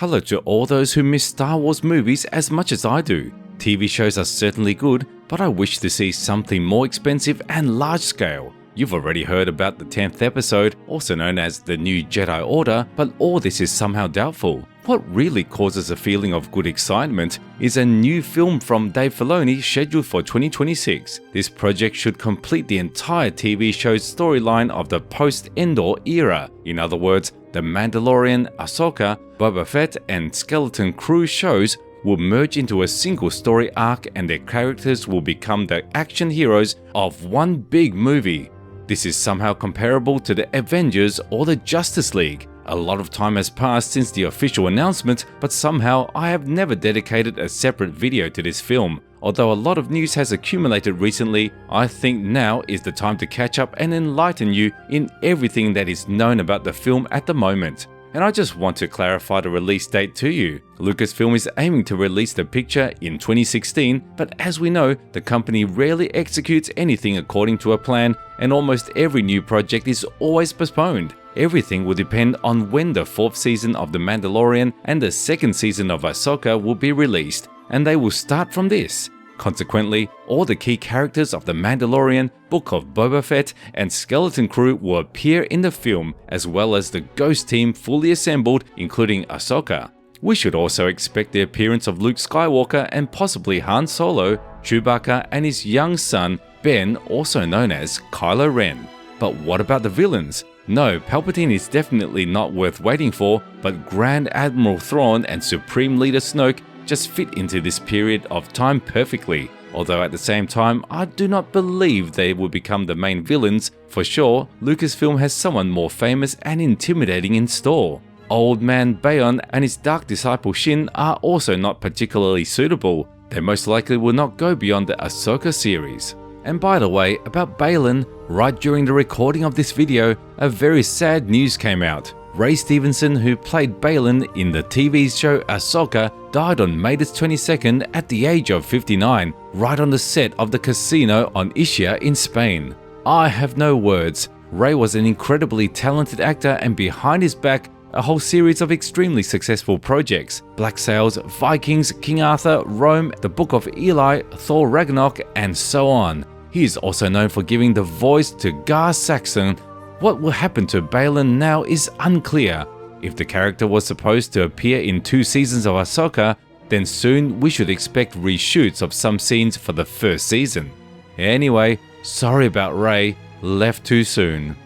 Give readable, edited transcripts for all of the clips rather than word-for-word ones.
Hello to all those who miss Star Wars movies as much as I do. TV shows are certainly good, but I wish to see something more expensive and large scale. You've already heard about the 10th episode, also known as the New Jedi Order, but all this is somehow doubtful. What really causes a feeling of good excitement is a new film from Dave Filoni scheduled for 2026. This project should complete the entire TV show's storyline of the post-Endor era. In other words, The Mandalorian, Ahsoka, Boba Fett, and Skeleton Crew shows will merge into a single story arc, and their characters will become the action heroes of one big movie. This is somehow comparable to the Avengers or the Justice League. A lot of time has passed since the official announcement, but somehow I have never dedicated a separate video to this film. Although a lot of news has accumulated recently, I think now is the time to catch up and enlighten you in everything that is known about the film at the moment. And I just want to clarify the release date to you. Lucasfilm is aiming to release the picture in 2016, but as we know, the company rarely executes anything according to a plan, and almost every new project is always postponed. Everything will depend on when the 4th season of The Mandalorian and the 2nd season of Ahsoka will be released, and they will start from this. Consequently, all the key characters of The Mandalorian, Book of Boba Fett, and Skeleton Crew will appear in the film, as well as the Ghost team fully assembled, including Ahsoka. We should also expect the appearance of Luke Skywalker and possibly Han Solo, Chewbacca, and his young son, Ben, also known as Kylo Ren. But what about the villains? No, Palpatine is definitely not worth waiting for, but Grand Admiral Thrawn and Supreme Leader Snoke just fit into this period of time perfectly. Although at the same time, I do not believe they will become the main villains. For sure, Lucasfilm has someone more famous and intimidating in store. Old Man Bayon and his dark disciple Shin are also not particularly suitable. They most likely will not go beyond the Ahsoka series. And by the way, about Baylan, right during the recording of this video, a very sad news came out. Ray Stevenson, who played Baylan in the TV show Ahsoka, died on May 22nd at the age of 59, right on the set of the casino on Ischia in Spain. I have no words. Ray was an incredibly talented actor, and behind his back, a whole series of extremely successful projects: Black Sails, Vikings, King Arthur, Rome, The Book of Eli, Thor Ragnarok, and so on. He is also known for giving the voice to Gar Saxon. What will happen to Baylan now is unclear. If the character was supposed to appear in 2 seasons of Ahsoka, then soon we should expect reshoots of some scenes for the 1st season. Anyway, sorry about Ray, left too soon.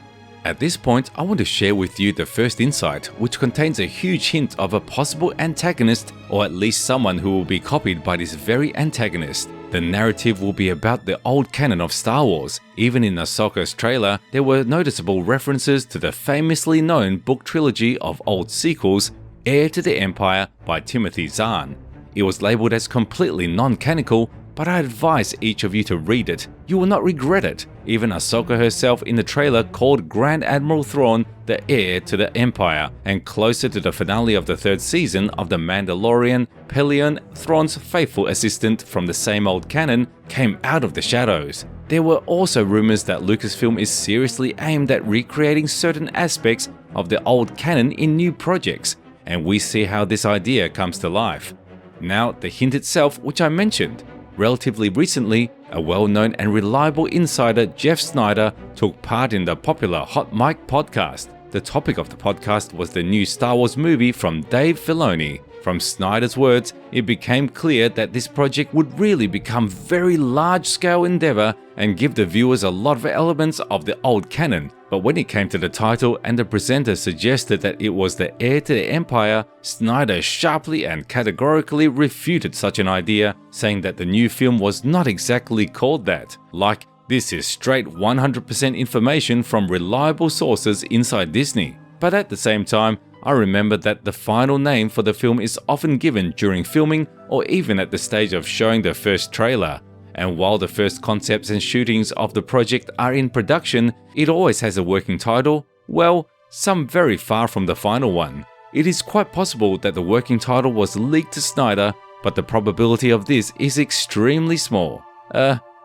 At this point, I want to share with you the first insight, which contains a huge hint of a possible antagonist, or at least someone who will be copied by this very antagonist. The narrative will be about the old canon of Star Wars. Even in Ahsoka's trailer, there were noticeable references to the famously known book trilogy of old sequels, Heir to the Empire by Timothy Zahn. It was labeled as completely non-canonical, but I advise each of you to read it. You will not regret it. Even Ahsoka herself in the trailer called Grand Admiral Thrawn the heir to the Empire, and closer to the finale of the 3rd season of The Mandalorian, Pelion, Thrawn's faithful assistant from the same old canon, came out of the shadows. There were also rumors that Lucasfilm is seriously aimed at recreating certain aspects of the old canon in new projects, and we see how this idea comes to life. Now, the hint itself, which I mentioned. Relatively recently, a well-known and reliable insider, Jeff Snyder, took part in the popular Hot Mic podcast. The topic of the podcast was the new Star Wars movie from Dave Filoni. From Snyder's words, it became clear that this project would really become very large-scale endeavor and give the viewers a lot of elements of the old canon. But when it came to the title and the presenter suggested that it was the heir to the Empire, Snyder sharply and categorically refuted such an idea, saying that the new film was not exactly called that. Like, this is straight 100% information from reliable sources inside Disney. But at the same time, I remember that the final name for the film is often given during filming or even at the stage of showing the first trailer. And while the first concepts and shootings of the project are in production, it always has a working title, well, some very far from the final one. It is quite possible that the working title was leaked to Snyder, but the probability of this is extremely small.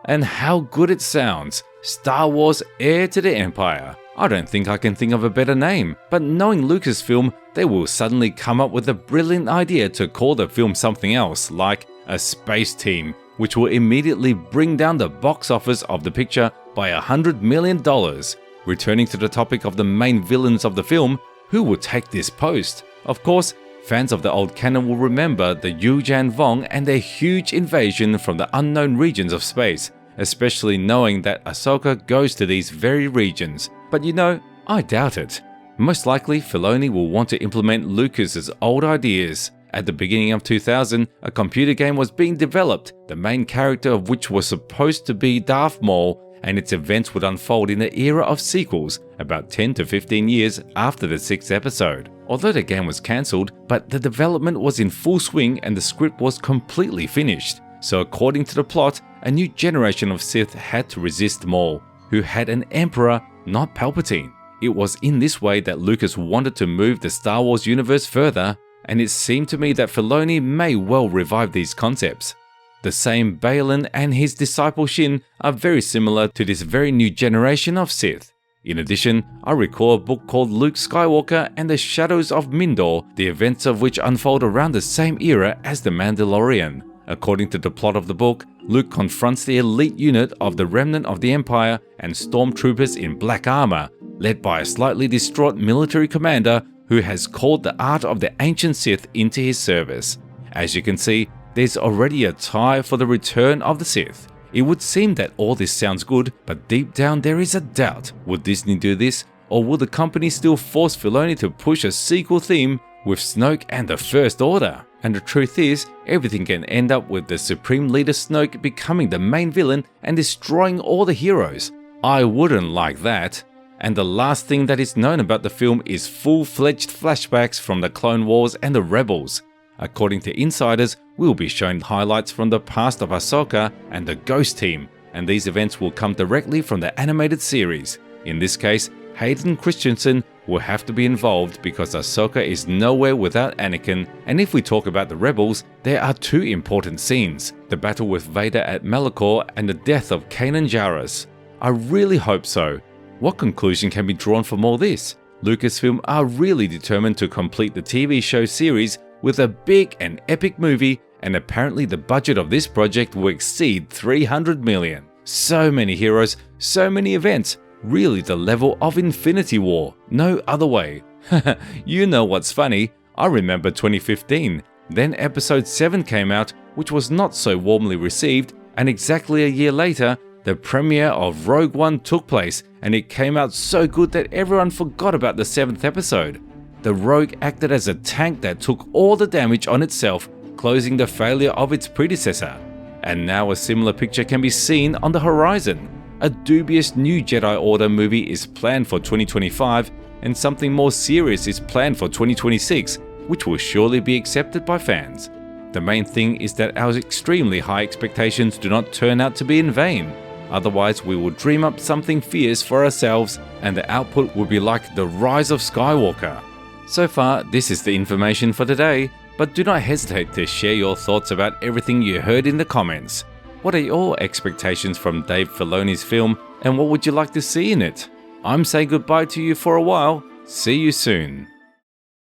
And how good it sounds! Star Wars Heir to the Empire. I don't think I can think of a better name, but knowing Lucasfilm, they will suddenly come up with a brilliant idea to call the film something else, like a space team, which will immediately bring down the box office of the picture by $100 million. Returning to the topic of the main villains of the film, who will take this post? Of course, fans of the Old Canon will remember the Yuuzhan Vong and their huge invasion from the unknown regions of space, especially knowing that Ahsoka goes to these very regions. But you know, I doubt it. Most likely, Filoni will want to implement Lucas's old ideas. At the beginning of 2000, a computer game was being developed, the main character of which was supposed to be Darth Maul, and its events would unfold in the era of sequels, about 10 to 15 years after the 6th episode. Although the game was cancelled, but the development was in full swing and the script was completely finished. So according to the plot, a new generation of Sith had to resist Maul, who had an emperor, not Palpatine. It was in this way that Lucas wanted to move the Star Wars universe further, and it seemed to me that Filoni may well revive these concepts. The same Baylan and his disciple Shin are very similar to this very new generation of Sith. In addition, I recall a book called Luke Skywalker and the Shadows of Mindor, the events of which unfold around the same era as The Mandalorian. According to the plot of the book, Luke confronts the elite unit of the remnant of the Empire and stormtroopers in black armor, led by a slightly distraught military commander who has called the art of the ancient Sith into his service. As you can see, there's already a tie for the return of the Sith. It would seem that all this sounds good, but deep down there is a doubt. Would Disney do this, or will the company still force Filoni to push a sequel theme with Snoke and the First Order? And the truth is, everything can end up with the Supreme Leader Snoke becoming the main villain and destroying all the heroes. I wouldn't like that. And the last thing that is known about the film is full-fledged flashbacks from the Clone Wars and the Rebels. According to insiders, we'll be shown highlights from the past of Ahsoka and the Ghost Team, and these events will come directly from the animated series. In this case, Hayden Christensen will have to be involved because Ahsoka is nowhere without Anakin, and if we talk about the Rebels, there are two important scenes, the battle with Vader at Malachor and the death of Kanan Jarrus. I really hope so. What conclusion can be drawn from all this? Lucasfilm are really determined to complete the TV show series with a big and epic movie, and apparently the budget of this project will exceed $300 million. So many heroes, so many events, really the level of Infinity War, no other way. You know what's funny? I remember 2015, then episode 7 came out, which was not so warmly received, and exactly a year later, the premiere of Rogue One took place, and it came out so good that everyone forgot about the 7th episode. The Rogue acted as a tank that took all the damage on itself, closing the failure of its predecessor. And now a similar picture can be seen on the horizon. A dubious new Jedi Order movie is planned for 2025, and something more serious is planned for 2026, which will surely be accepted by fans. The main thing is that our extremely high expectations do not turn out to be in vain. Otherwise, we will dream up something fierce for ourselves, and the output will be like The Rise of Skywalker. So far, this is the information for today, but do not hesitate to share your thoughts about everything you heard in the comments. What are your expectations from Dave Filoni's film, and what would you like to see in it? I'm saying goodbye to you for a while. See you soon.